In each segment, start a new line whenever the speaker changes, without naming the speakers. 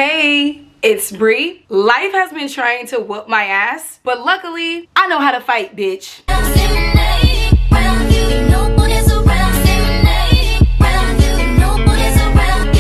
Hey, it's Bri. Life has been trying to whoop my ass, but luckily, I know how to fight, bitch.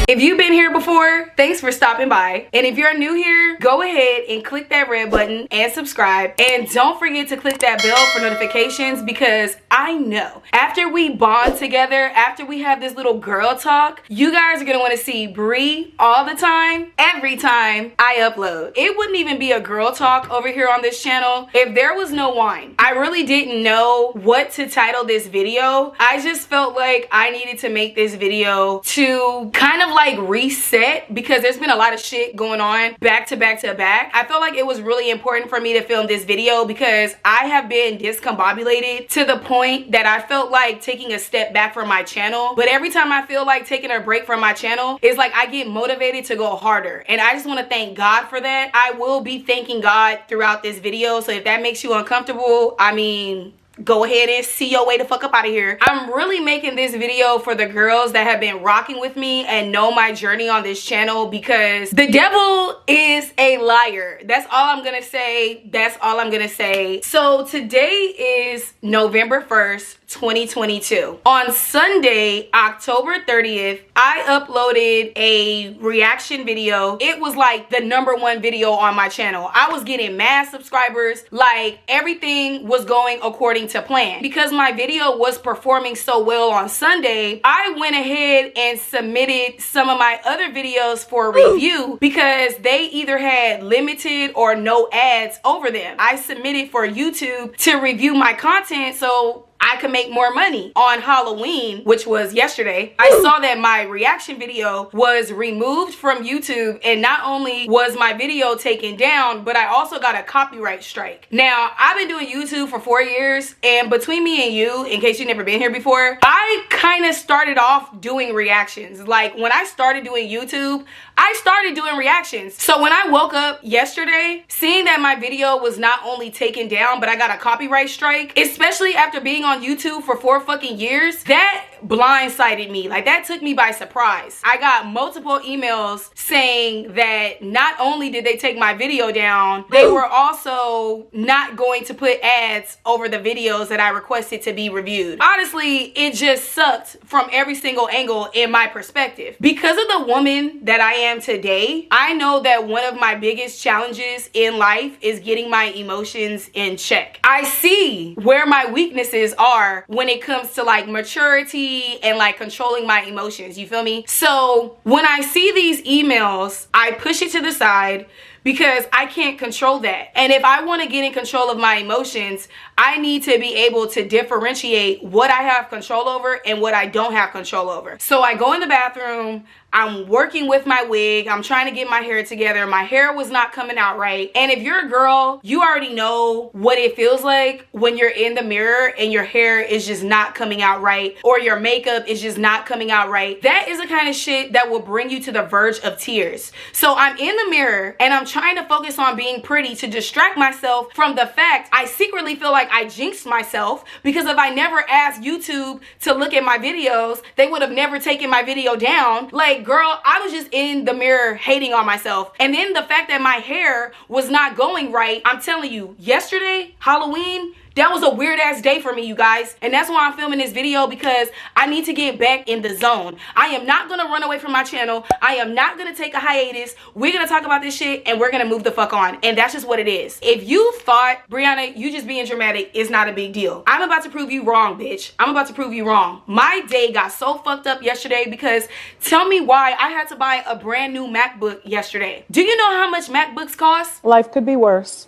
If you've been here before, thanks for stopping by. And if you're new here, go ahead and click that red button and subscribe. And don't forget to click that bell for notifications, because I know after we bond together, after we have this little girl talk, you guys are gonna want to see Bri all the time, every time I upload. It wouldn't even be a girl talk over here on this channel if there was no wine. I really didn't know what to title this video. I just felt like I needed to make this video to kind of like reset, because there's been a lot of shit going on back to back to back. I felt like it was really important for me to film this video because I have been discombobulated to the point that I felt like taking a step back from my channel. But every time I feel like taking a break from my channel, it's like I get motivated to go harder. And I just want to thank God for that. I will be thanking God throughout this video. So if that makes you uncomfortable, I mean, go ahead and see your way the fuck up out of here. I'm really making this video for the girls that have been rocking with me and know my journey on this channel, because the devil is a liar. That's all I'm gonna say. That's all I'm gonna say. So today is November 1st, 2022. On Sunday, October 30th, I uploaded a reaction video. It was like the #1 video on my channel. I was getting mad subscribers. Like, everything was going according to plan. Because my video was performing so well on Sunday, I went ahead and submitted some of my other videos for review because they either had limited or no ads over them. I submitted for YouTube to review my content so I could make more money. On Halloween, which was yesterday, I saw that my reaction video was removed from YouTube, and not only was my video taken down, but I also got a copyright strike. Now, I've been doing YouTube for 4 years, and between me and you, in case you've never been here before, I kind of started off doing reactions. Like, when I started doing YouTube, I started doing reactions. So when I woke up yesterday, seeing that my video was not only taken down, but I got a copyright strike, especially after being on YouTube for 4 fucking years, that blindsided me. Like, that took me by surprise. I got multiple emails saying that not only did they take my video down, they were also not going to put ads over the videos that I requested to be reviewed. Honestly, it just sucked from every single angle in my perspective. Because of the woman that I am today, I know that one of my biggest challenges in life is getting my emotions in check. I see where my weaknesses are when it comes to like maturity and like controlling my emotions, you feel me? So when I see these emails, I push it to the side because I can't control that. And if I want to get in control of my emotions, I need to be able to differentiate what I have control over and what I don't have control over. So I go in the bathroom, I'm working with my wig, I'm trying to get my hair together. My hair was not coming out right. And if you're a girl, you already know what it feels like when you're in the mirror and your hair is just not coming out right, or your makeup is just not coming out right. That is the kind of shit that will bring you to the verge of tears. So I'm in the mirror and I'm trying to focus on being pretty to distract myself from the fact I secretly feel like I jinxed myself, because if I never asked YouTube to look at my videos, they would have never taken my video down. Like, girl, I was just in the mirror hating on myself. And then the fact that my hair was not going right, I'm telling you, yesterday, Halloween, that was a weird ass day for me, you guys. And that's why I'm filming this video, because I need to get back in the zone. I am not gonna run away from my channel. I am not gonna take a hiatus. We're gonna talk about this shit and we're gonna move the fuck on. And that's just what it is. If you thought, Brianna, you just being dramatic is not a big deal, I'm about to prove you wrong, bitch. I'm about to prove you wrong. My day got so fucked up yesterday because tell me why I had to buy a brand new MacBook yesterday. Do you know how much MacBooks cost?
Life could be worse.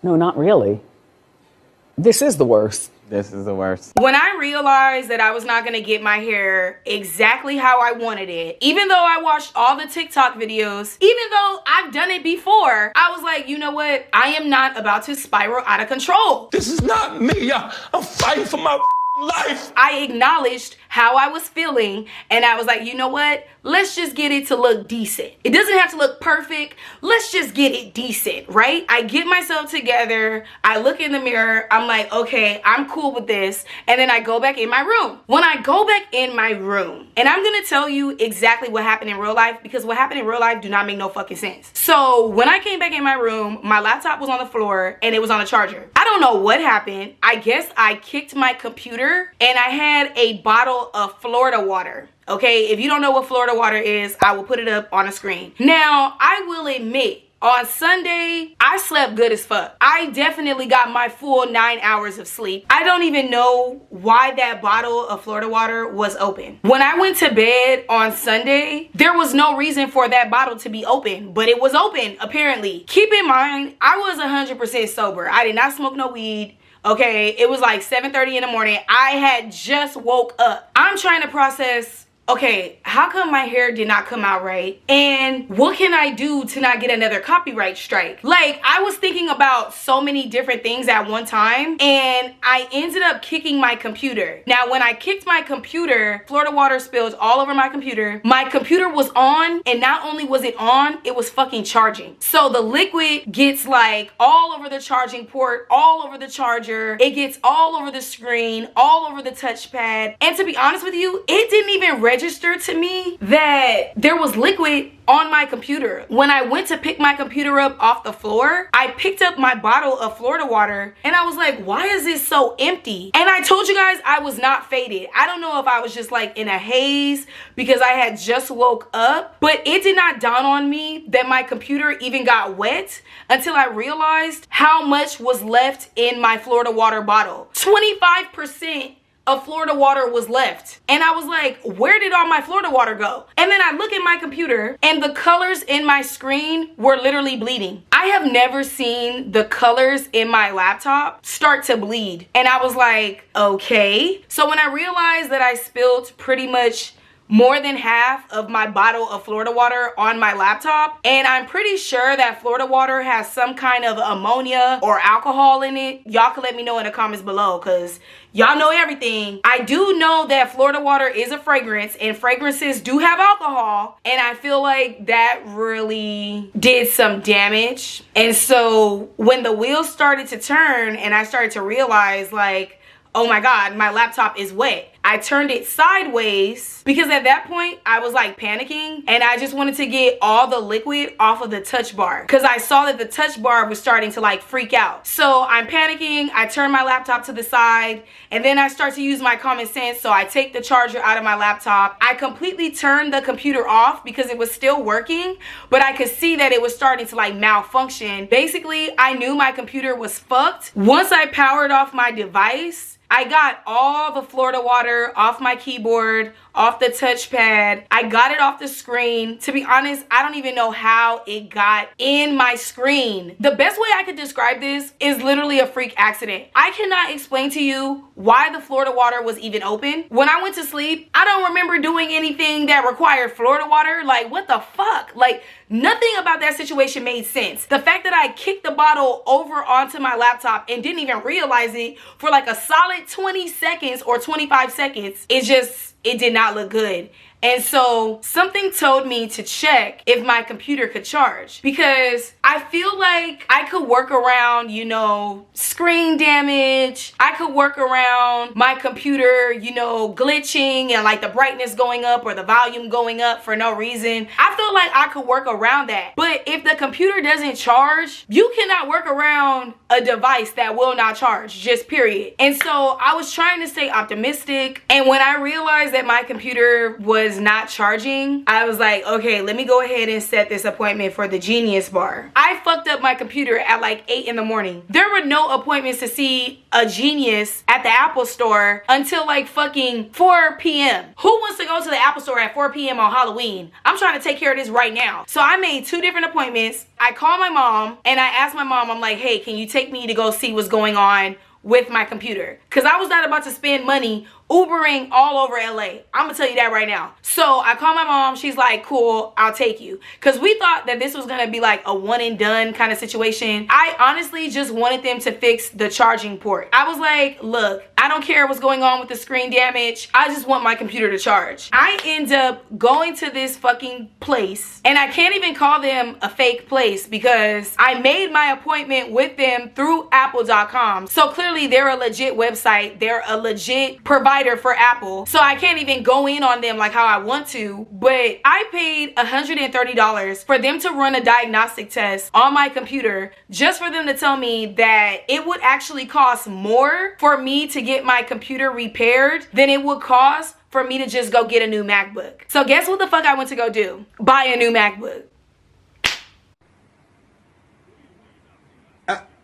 No, not really. This is the worst.
This is the worst.
When I realized that I was not gonna get my hair exactly how I wanted it, even though I watched all the TikTok videos, even though I've done it before, I was like, you know what? I am not about to spiral out of control.
This is not me. I'm fighting for my life.
I acknowledged how I was feeling, and I was like, you know what? Let's just get it to look decent. It doesn't have to look perfect. Let's just get it decent, right? I get myself together. I look in the mirror. I'm like, okay, I'm cool with this. And then I go back in my room. When I go back in my room, and I'm gonna tell you exactly what happened in real life, because what happened in real life do not make no fucking sense. So when I came back in my room, my laptop was on the floor and it was on a charger. I don't know what happened. I guess I kicked my computer and I had a bottle of Florida water. Okay, if you don't know what Florida water is, I will put it up on a screen. Now, I will admit, on Sunday, I slept good as fuck. I definitely got my full 9 hours of sleep. I don't even know why that bottle of Florida water was open. When I went to bed on Sunday, there was no reason for that bottle to be open, but it was open, apparently. Keep in mind, I was 100% sober. I did not smoke no weed. Okay, it was like 7:30 in the morning. I had just woke up. I'm trying to process, okay, how come my hair did not come out right? And what can I do to not get another copyright strike? Like, I was thinking about so many different things at one time, and I ended up kicking my computer. Now, when I kicked my computer, Florida water spilled all over my computer. My computer was on, and not only was it on, it was fucking charging. So the liquid gets like all over the charging port, all over the charger. It gets all over the screen, all over the touchpad. And to be honest with you, it didn't even register to me that there was liquid on my computer. When I went to pick my computer up off the floor, I picked up my bottle of Florida water and I was like, why is this so empty? And I told you guys I was not faded. I don't know if I was just like in a haze because I had just woke up, but it did not dawn on me that my computer even got wet until I realized how much was left in my Florida water bottle. 25% of Florida water was left. And I was like, where did all my Florida water go? And then I look at my computer and the colors in my screen were literally bleeding. I have never seen the colors in my laptop start to bleed. And I was like, okay. So when I realized that I spilled pretty much more than half of my bottle of Florida water on my laptop, and I'm pretty sure that Florida water has some kind of ammonia or alcohol in it. Y'all can let me know in the comments below, because y'all know everything. I do know that Florida water is a fragrance, and fragrances do have alcohol, and I feel like that really did some damage. And so when the wheels started to turn and I started to realize, like, oh my God, my laptop is wet, I turned it sideways because at that point I was like panicking and I just wanted to get all the liquid off of the touch bar because I saw that the touch bar was starting to like freak out. So I'm panicking, I turn my laptop to the side, and then I start to use my common sense. So I take the charger out of my laptop. I completely turned the computer off because it was still working, but I could see that it was starting to like malfunction. Basically, I knew my computer was fucked. Once I powered off my device, I got all the Florida water off my keyboard, off the touchpad. I got it off the screen. To be honest, I don't even know how it got in my screen. The best way I could describe this is literally a freak accident. I cannot explain to you why the Florida water was even open. When I went to sleep, I don't remember doing anything that required Florida water. Like, what the fuck? Like, nothing about that situation made sense. The fact that I kicked the bottle over onto my laptop and didn't even realize it for like a solid 20 seconds or 25 seconds, it did not look good. And so something told me to check if my computer could charge, because I feel like I could work around, you know, screen damage. I could work around my computer, you know, glitching and like the brightness going up or the volume going up for no reason. I feel like I could work around that. But if the computer doesn't charge, you cannot work around a device that will not charge, just period. And so I was trying to stay optimistic. And when I realized that my computer was not charging, I was like, okay, let me go ahead and set this appointment for the Genius Bar. I fucked up my computer at like 8 in the morning. There were no appointments to see a genius at the Apple store until like fucking 4 p.m. Who wants to go to the Apple store at 4 p.m. on Halloween? I'm trying to take care of this right now. So I made 2 different appointments. I called my mom and I asked my mom, I'm like, hey, can you take me to go see what's going on with my computer? Because I was not about to spend money Ubering all over LA. I'm gonna tell you that right now. So I called my mom. She's like, cool, I'll take you. Because we thought that this was gonna be like a one and done kind of situation. I honestly just wanted them to fix the charging port. I was like, look, I don't care what's going on with the screen damage. I just want my computer to charge. I end up going to this fucking place, and I can't even call them a fake place because I made my appointment with them through apple.com. So clearly they're a legit website. They're a legit provider for Apple. So I can't even go in on them like how I want to, but I paid $130 for them to run a diagnostic test on my computer just for them to tell me that it would actually cost more for me to get my computer repaired than it would cost for me to just go get a new MacBook. So guess what the fuck I went to go do? Buy a new MacBook.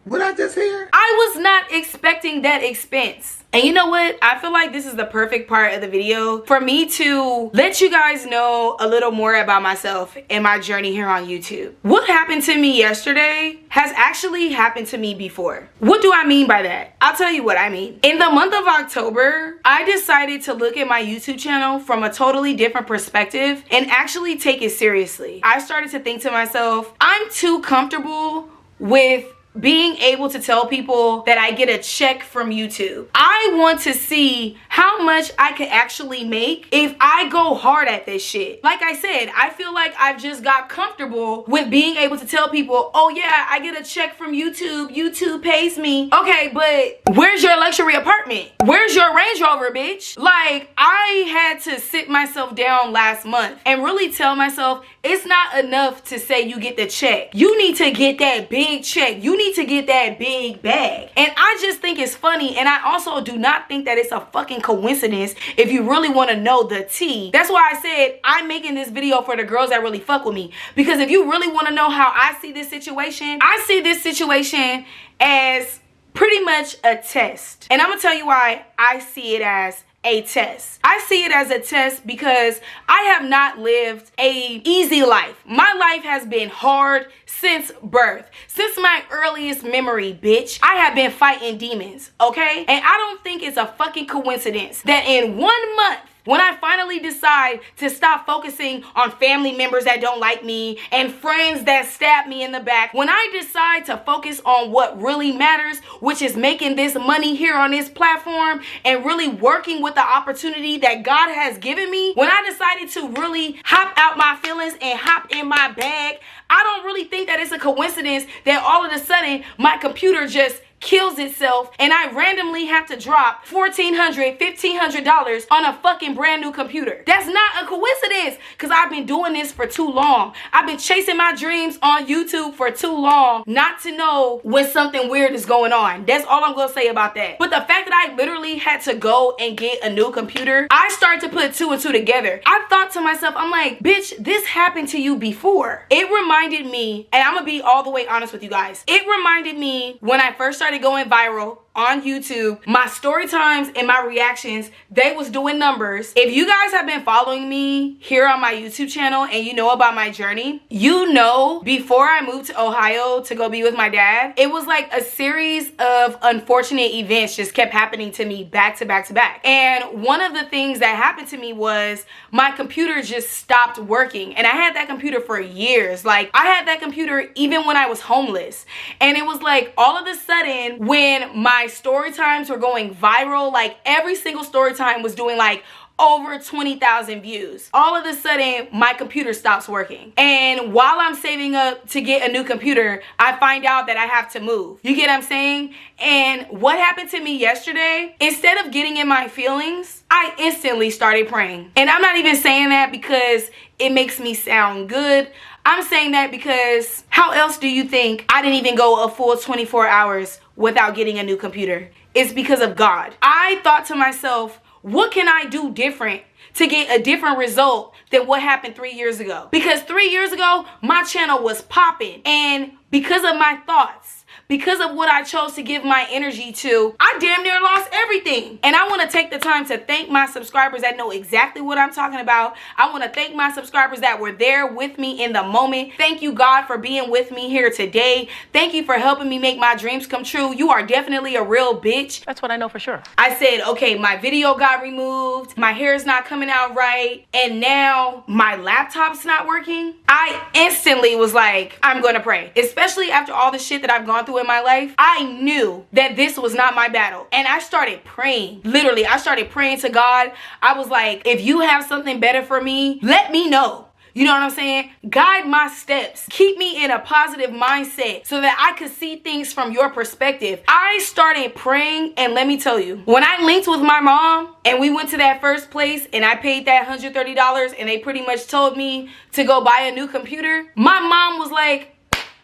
What I just hear?
I was not expecting that expense. And you know what? I feel like this is the perfect part of the video for me to let you guys know a little more about myself and my journey here on YouTube. What happened to me yesterday has actually happened to me before. What do I mean by that? I'll tell you what I mean. In the month of October, I decided to look at my YouTube channel from a totally different perspective and actually take it seriously. I started to think to myself, I'm too comfortable with being able to tell people that I get a check from YouTube. I want to see how much I could actually make if I go hard at this shit. Like I said, I feel like I've just got comfortable with being able to tell people, oh yeah, I get a check from YouTube. YouTube pays me. Okay, but where's your luxury apartment? Where's your Range Rover, bitch? Like, I had to sit myself down last month and really tell myself, it's not enough to say you get the check. You need to get that big check. You need to get that big bag. And I just think it's funny, and I also do not think that it's a fucking coincidence if you really want to know the tea. That's why I said I'm making this video for the girls that really fuck with me, because if you really want to know how I see this situation, I see this situation as pretty much a test. And I'm gonna tell you why I see it as a test. I see it as a test because I have not lived a easy life. My life has been hard since birth. Since my earliest memory, bitch, I have been fighting demons, okay? And I don't think it's a fucking coincidence that in 1 month, when I finally decide to stop focusing on family members that don't like me and friends that stab me in the back, when I decide to focus on what really matters, which is making this money here on this platform and really working with the opportunity that God has given me, when I decided to really hop out my feelings and hop in my bag, I don't really think that it's a coincidence that all of a sudden my computer just kills itself and I randomly have to drop $1,400, $1,500 on a fucking brand new computer. That's not a coincidence, because I've been doing this for too long. I've been chasing my dreams on YouTube for too long not to know when something weird is going on. That's all I'm gonna say about that. But the fact that I literally had to go and get a new computer, I started to put two and two together. I thought to myself, I'm like, bitch, this happened to you before. It reminded me, and I'm gonna be all the way honest with you guys, it reminded me when I first started going viral on YouTube, my story times and my reactions, they was doing numbers. If you guys have been following me here on my YouTube channel and you know about my journey, you know before I moved to Ohio to go be with my dad, it was like a series of unfortunate events just kept happening to me back to back to back. And one of the things that happened to me was my computer just stopped working. And I had that computer for years. Like, I had that computer even when I was homeless. And it was like all of a sudden when my story times were going viral, like every single story time was doing like over 20,000 views. All of a sudden, my computer stops working. And while I'm saving up to get a new computer, I find out that I have to move. You get what I'm saying? And what happened to me yesterday, instead of getting in my feelings, I instantly started praying. And I'm not even saying that because it makes me sound good. I'm saying that because how else do you think I didn't even go a full 24 hours without getting a new computer? It's because of God. I thought to myself, what can I do different to get a different result than what happened 3 years ago? Because 3 years ago, my channel was popping. And because of my thoughts, because of what I chose to give my energy to, I damn near lost everything. And I want to take the time to thank my subscribers that know exactly what I'm talking about. I want to thank my subscribers that were there with me in the moment. Thank you, God, for being with me here today. Thank you for helping me make my dreams come true. You are definitely a real bitch.
That's what I know for sure.
I said, okay, my video got removed, my hair is not coming out right, and now my laptop's not working. I instantly was like, I'm gonna pray. Especially after all the shit that I've gone through in my life, I knew that this was not my battle. And I started praying. Literally, I started praying to God. I was like, if you have something better for me, let me know. You know what I'm saying? Guide my steps. Keep me in a positive mindset so that I could see things from your perspective. I started praying, and let me tell you, when I linked with my mom and we went to that first place and I paid that $130 and they pretty much told me to go buy a new computer, my mom was like,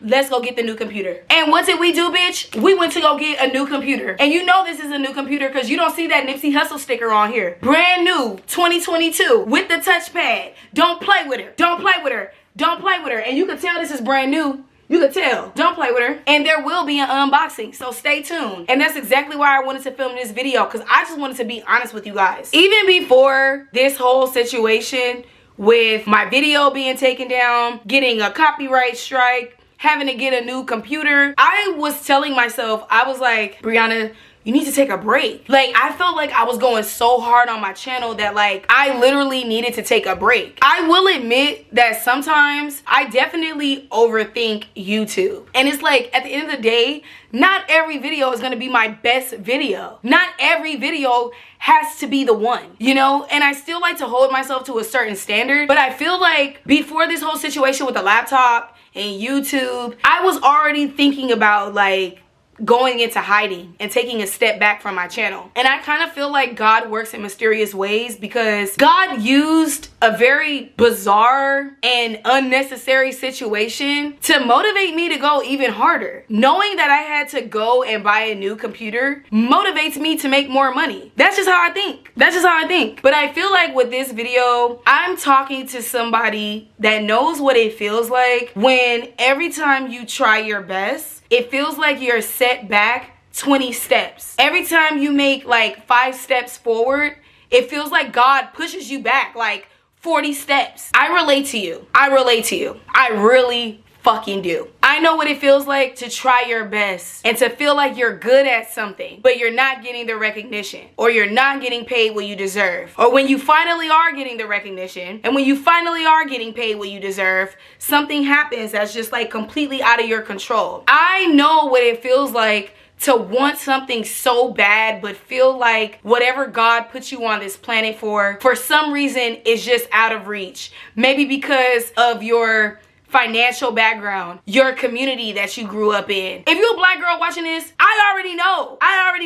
let's go get the new computer. And what did we do, bitch? We went to go get a new computer. And you know this is a new computer because you don't see that Nipsey Hussle sticker on here. Brand new, 2022, with the touchpad. Don't play with her. Don't play with her. Don't play with her. And you can tell this is brand new. You could tell. Don't play with her. And there will be an unboxing, so stay tuned. And that's exactly why I wanted to film this video, because I just wanted to be honest with you guys. Even before this whole situation with my video being taken down, getting a copyright strike, having to get a new computer, I was telling myself, I was like, Brianna, you need to take a break. Like, I felt like I was going so hard on my channel that like I literally needed to take a break. I will admit that sometimes I definitely overthink YouTube. And it's like, at the end of the day, not every video is gonna be my best video. Not every video has to be the one, you know? And I still like to hold myself to a certain standard, but I feel like before this whole situation with the laptop and YouTube, I was already thinking about like going into hiding and taking a step back from my channel. And I kind of feel like God works in mysterious ways because God used a very bizarre and unnecessary situation to motivate me to go even harder. Knowing that I had to go and buy a new computer motivates me to make more money. That's just how I think. That's just how I think. But I feel like with this video, I'm talking to somebody that knows what it feels like when every time you try your best, it feels like you're set back 20 steps. Every time you make like 5 steps forward, it feels like God pushes you back like 40 steps. I relate to you. I relate to you. I really fucking do. I know what it feels like to try your best and to feel like you're good at something, but you're not getting the recognition, or you're not getting paid what you deserve. Or when you finally are getting the recognition, and when you finally are getting paid what you deserve, something happens that's just like completely out of your control. I know what it feels like to want something so bad, but feel like whatever God puts you on this planet for some reason is just out of reach. Maybe because of your financial background, your community that you grew up in. If you're a black girl watching this, I already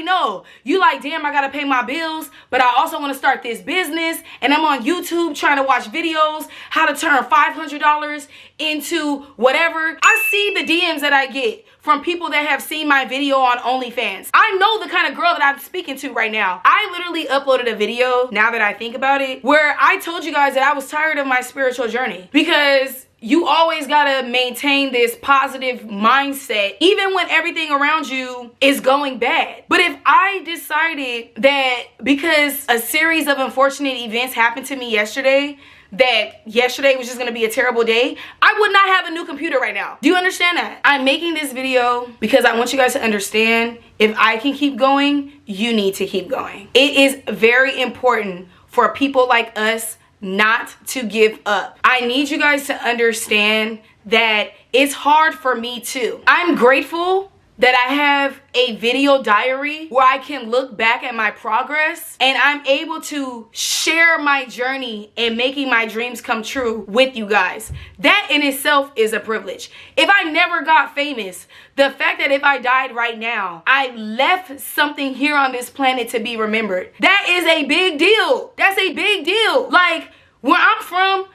know. You like, damn, I gotta pay my bills, but I also want to start this business, and I'm on YouTube trying to watch videos, how to turn $500 into whatever. I see the DMs that I get from people that have seen my video on OnlyFans. I know the kind of girl that I'm speaking to right now. I literally uploaded a video, now that I think about it, where I told you guys that I was tired of my spiritual journey, because you always gotta maintain this positive mindset even when everything around you is going bad. But if I decided that because a series of unfortunate events happened to me yesterday, that yesterday was just gonna be a terrible day, I would not have a new computer right now. Do you understand that? I'm making this video because I want you guys to understand, if I can keep going, you need to keep going. It is very important for people like us not to give up. I need you guys to understand that it's hard for me too. I'm grateful that I have a video diary where I can look back at my progress and I'm able to share my journey in making my dreams come true with you guys. That in itself is a privilege. If I never got famous, the fact that if I died right now, I left something here on this planet to be remembered, that is a big deal. That's a big deal. Like, where I'm from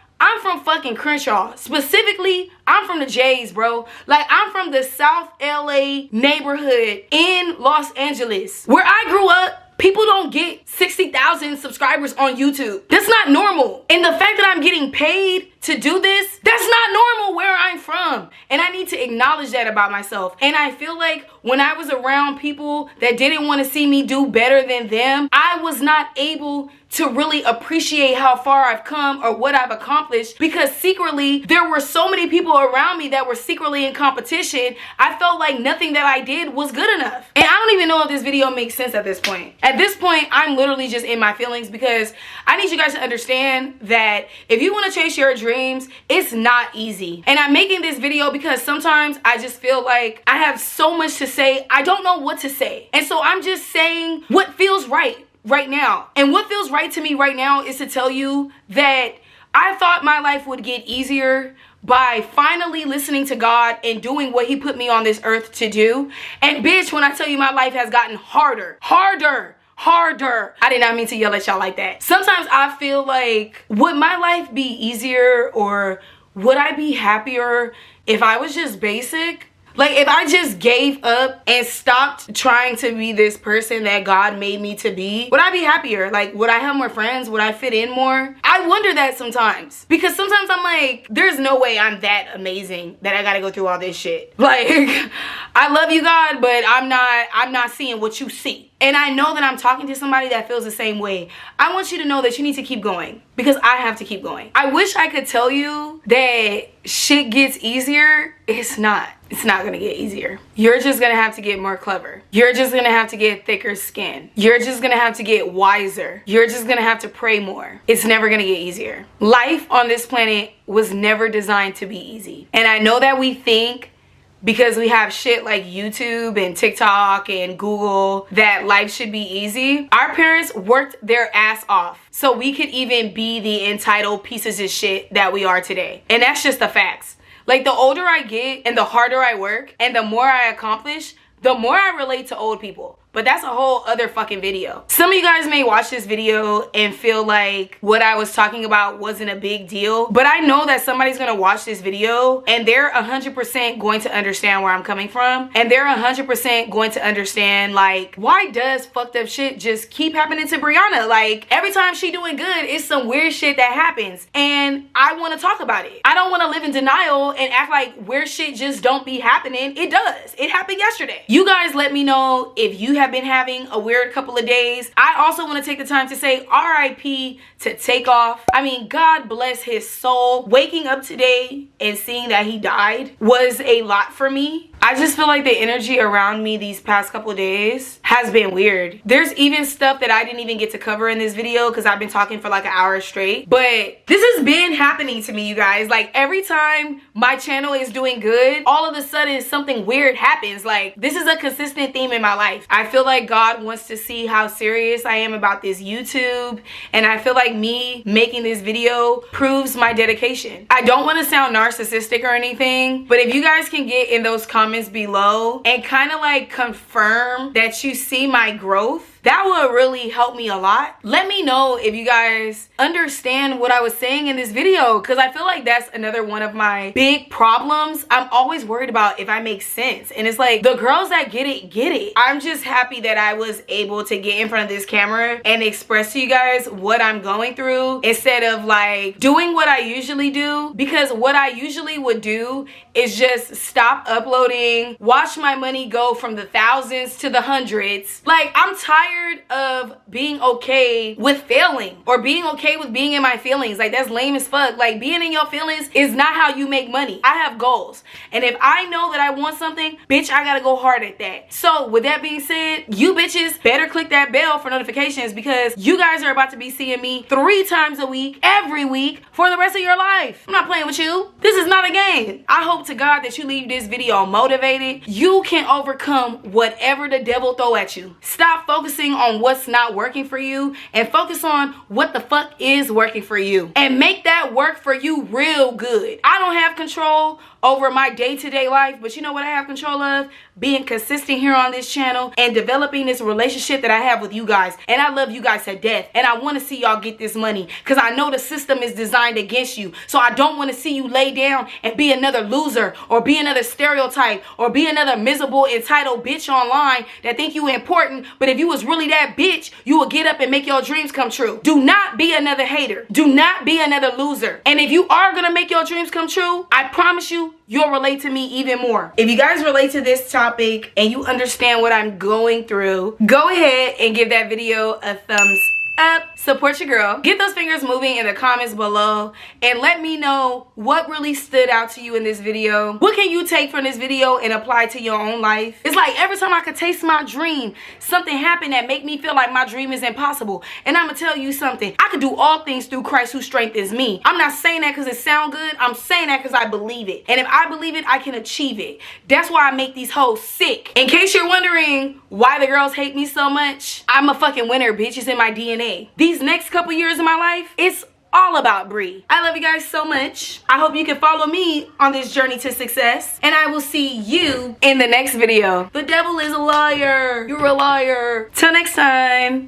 fucking Crenshaw. Specifically, I'm from the J's, bro. Like, I'm from the South LA neighborhood in Los Angeles. Where I grew up, people don't get 60,000 subscribers on YouTube. That's not normal. And the fact that I'm getting paid to do this, that's not normal where I'm from. And I need to acknowledge that about myself. And I feel like when I was around people that didn't want to see me do better than them, I was not able to really appreciate how far I've come or what I've accomplished, because secretly there were so many people around me that were secretly in competition. I felt like nothing that I did was good enough. And I don't even know if this video makes sense at this point. At this point, I'm literally just in my feelings, because I need you guys to understand that if you want to chase your dreams, it's not easy. And I'm making this video because sometimes I just feel like I have so much to say, I don't know what to say. And so I'm just saying what feels right now. And what feels right to me right now is to tell you that I thought my life would get easier by finally listening to God and doing what he put me on this earth to do. And bitch, when I tell you my life has gotten harder. I did not mean to yell at y'all like that. Sometimes I feel like, would my life be easier, or would I be happier if I was just basic? Like, if I just gave up and stopped trying to be this person that God made me to be, would I be happier? Like, would I have more friends? Would I fit in more? I wonder that sometimes, because sometimes I'm like, there's no way I'm that amazing that I gotta go through all this shit. Like, I love you, God, but I'm not seeing what you see. And I know that I'm talking to somebody that feels the same way. I want you to know that you need to keep going, because I have to keep going. I wish I could tell you that shit gets easier. It's not. It's not gonna get easier. You're just gonna have to get more clever. You're just gonna have to get thicker skin. You're just gonna have to get wiser. You're just gonna have to pray more. It's never gonna get easier. Life on this planet was never designed to be easy. And I know that we think, because we have shit like YouTube and TikTok and Google, that life should be easy. Our parents worked their ass off so we could even be the entitled pieces of shit that we are today. And that's just the facts. Like, the older I get and the harder I work and the more I accomplish, the more I relate to old people. But that's a whole other fucking video. Some of you guys may watch this video and feel like what I was talking about wasn't a big deal. But I know that somebody's gonna watch this video and they're 100% going to understand where I'm coming from. And they're 100% going to understand, like, why does fucked up shit just keep happening to Brianna? Like, every time she doing good, it's some weird shit that happens. And I wanna talk about it. I don't wanna live in denial and act like weird shit just don't be happening. It does. It happened yesterday. You guys let me know if you have been having a weird couple of days. I also want to take the time to say RIP to Takeoff. I mean, God bless his soul. Waking up today and seeing that he died was a lot for me. I just feel like the energy around me these past couple of days has been weird. There's even stuff that I didn't even get to cover in this video because I've been talking for like an hour straight. But this has been happening to me, you guys. Like, every time my channel is doing good, all of a sudden something weird happens. Like, this is a consistent theme in my life. I feel like God wants to see how serious I am about this YouTube. And I feel like me making this video proves my dedication. I don't want to sound narcissistic or anything, but if you guys can get in those comments below and kind of like confirm that you see my growth, that would really help me a lot. Let me know if you guys understand what I was saying in this video, because I feel like that's another one of my big problems. I'm always worried about if I make sense. And it's like, the girls that get it, get it. I'm just happy that I was able to get in front of this camera and express to you guys what I'm going through instead of like doing what I usually do, because what I usually would do is just stop uploading, watch my money go from the thousands to the hundreds. Like, I'm tired of being okay with failing or being okay with being in my feelings. Like, that's lame as fuck. Like, being in your feelings is not how you make money. I have goals, and if I know that I want something, bitch, I gotta go hard at that. So with that being said, you bitches better click that bell for notifications, because you guys are about to be seeing me 3 times a week, every week, for the rest of your life. I'm not playing with you. This is not a game. I hope to God that you leave this video motivated. You can overcome whatever the devil throw at you. Stop focusing on what's not working for you and focus on what the fuck is working for you, and make that work for you real good. I don't have control over my day-to-day life, but you know what I have control of? Being consistent here on this channel and developing this relationship that I have with you guys. And I love you guys to death, and I want to see y'all get this money, because I know the system is designed against you. So I don't want to see you lay down and be another loser, or be another stereotype, or be another miserable entitled bitch online that think you important, but if you was really really that bitch, you will get up and make your dreams come true. Do not be another hater. Do not be another loser. And if you are gonna make your dreams come true, I promise you, you'll relate to me even more. If you guys relate to this topic and you understand what I'm going through, go ahead and give that video a thumbs up. Support your girl. Get those fingers moving in the comments below and let me know what really stood out to you in this video. What can you take from this video and apply to your own life? It's like every time I could taste my dream, something happened that make me feel like my dream is impossible. And I'm gonna tell you something. I can do all things through Christ who strengthens me. I'm not saying that because it sounds good. I'm saying that because I believe it. And if I believe it, I can achieve it. That's why I make these hoes sick. In case you're wondering why the girls hate me so much, I'm a fucking winner, bitch. It's in my DNA. These next couple years of my life, it's all about Bri. I love you guys so much. I hope you can follow me on this journey to success. And I will see you in the next video. The devil is a liar. You're a liar. Till next time.